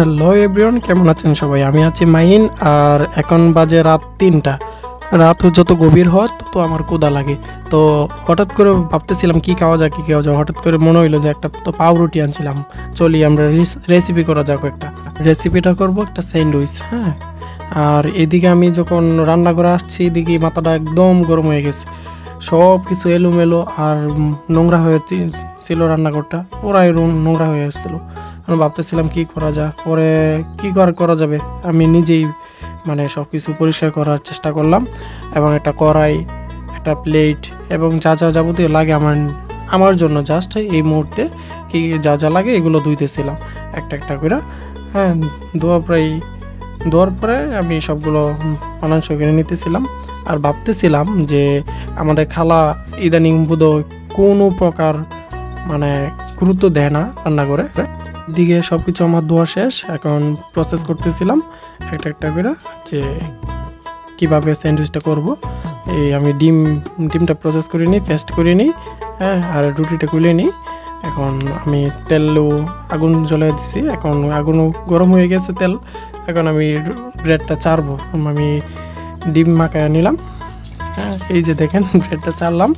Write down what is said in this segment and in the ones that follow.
Hello everyone, কেমন আছেন সবাই? আমি আছি মাহিন। আর এখন বাজে রাত 3টা। রাত যত গভীর হয় তত আমার ক্ষুধা লাগে। তো হঠাৎ করে ভাবতেছিলাম কি খাওয়া যায় কি খাওয়া যায়। হঠাৎ করে মনে হইলো যে একটা তো পাউরুটি আনছিলাম, চলি আমরা রেসিপি করা যাক। একটা রেসিপিটা করব একটা স্যান্ডউইচ। হ্যাঁ, আর এদিকে আমি যখন রান্না করে আসছি এদিকে মাথাটা একদম গরম হয়ে গেছে। সব কিছু এলোমেলো আর নোংরা হয়ে ছিল। রান্নাঘরটা পুরাই নোংরা হয়ে এসেছিলো। আমি ভাবতেছিলাম কি করা যায়, পরে কি করা যাবে। আমি নিজেই মানে সব কিছু পরিষ্কার করার চেষ্টা করলাম এবং একটা কড়াই, একটা প্লেট এবং যা যা যাবতীয় লাগে আমার জন্য জাস্ট এই মুহূর্তে কি যা যা লাগে এগুলো ধুইতেছিলাম একটা একটা করে। হ্যাঁ, ধোয়ার পরে আমি সবগুলো মানানস করে নিতেছিলাম আর ভাবতেছিলাম যে আমাদের খালা ইদানিং বোধহয় কোনো প্রকার মানে গুরুত্ব দেয় না রান্না করে। দিকে সব কিছু আমার ধোয়া শেষ, এখন প্রসেস করতেছিলাম একটা একটা করে যে কীভাবে স্যান্ডউইচটা করব। এই আমি ডিমটা প্রসেস করে নিই, পেস্ট করে নিই। হ্যাঁ, আর রুটিটা খুলে নিই। এখন আমি আগুন জ্বলিয়ে দিছি, এখন আগুন গরম হয়ে গেছে তেল। এখন আমি ব্রেডটা চারবো। আমি ডিম মাখায় নিলাম। হ্যাঁ, এই যে দেখেন ব্রেডটা চারলাম।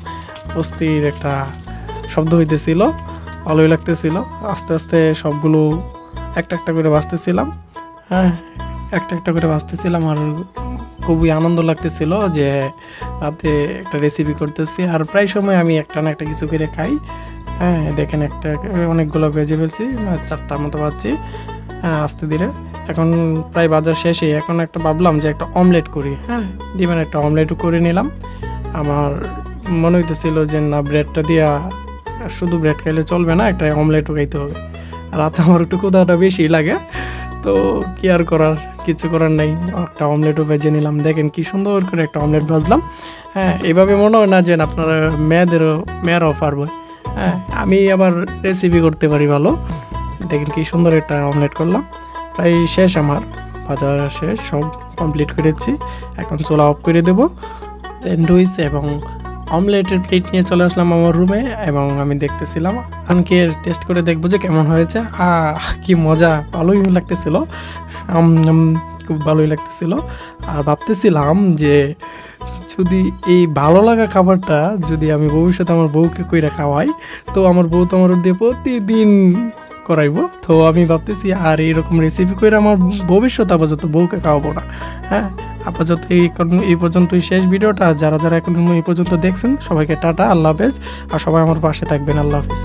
অস্থির একটা শব্দ হইতেছিল, ভালোই লাগতেছিল। আস্তে আস্তে সবগুলো একটা একটা করে ভাজতেছিলাম। হ্যাঁ, একটা একটা করে ভাজতেছিলাম আর খুবই আনন্দ লাগতেছিল যে রাতে একটা রেসিপি করতেছি। আর প্রায় সময় আমি একটা না একটা কিছু করে খাই। হ্যাঁ, দেখেন অনেকগুলো ভেজে ফেলছি, 4টার মতো ভাজছি। হ্যাঁ, আস্তে ধীরে এখন প্রায় বাজার শেষে। এখন একটা ভাবলাম যে একটা অমলেট করি। হ্যাঁ, ডিমের একটা অমলেটও করে নিলাম। আমার মনে হইতেছিল যে না, ব্রেডটা দিয়া শুধু ব্রেড খাইলে চলবে না, একটা অমলেটও খাইতে হবে। রাতে আমার একটু ক্ষুধাটা বেশি লাগে, তো কি আর করার, কিছু করার নাই। একটা অমলেটও ভেজে নিলাম। দেখেন কি সুন্দর করে একটা অমলেট ভাজলাম। হ্যাঁ, এইভাবে মনে হয় না যে আপনারা মেয়েরাও পারবে। হ্যাঁ, আমি আবার রেসিপি করতে পারি ভালো। দেখেন কি সুন্দর একটা অমলেট করলাম। প্রায় শেষ, আমার ভাজা শেষ, সব কমপ্লিট করেছি। এখন চুলা অফ করে দেবো। স্যান্ডউইচ এবং অমলেটের প্লেট নিয়ে চলে আসলাম আমার রুমে এবং আমি দেখতেছিলাম। আনকে টেস্ট করে দেখবো যে কেমন হয়েছে। কি মজা, ভালোই লাগতেছিল, খুব ভালোই লাগতেছিল। আর ভাবতেছিলাম যে যদি এই ভালো লাগা খাবারটা যদি আমি ভবিষ্যতে আমার বউকে কইরা খাওয়াই, তো আমার বউ তো আমার দিয়ে প্রতিদিন করাইবো। তো আমি ভাবতেছি আর এইরকম রেসিপি করে আমার ভবিষ্যতে আপাতত বউকে খাওয়াবো না। হ্যাঁ, আপাতত এই পর্যন্তই শেষ ভিডিওটা। যারা যারা এখন এই পর্যন্ত দেখছেন সবাইকে টাটা, আল্লাহ হাফেজ। আর সবাই আমার পাশে থাকবেন। আল্লাহ হাফেজ।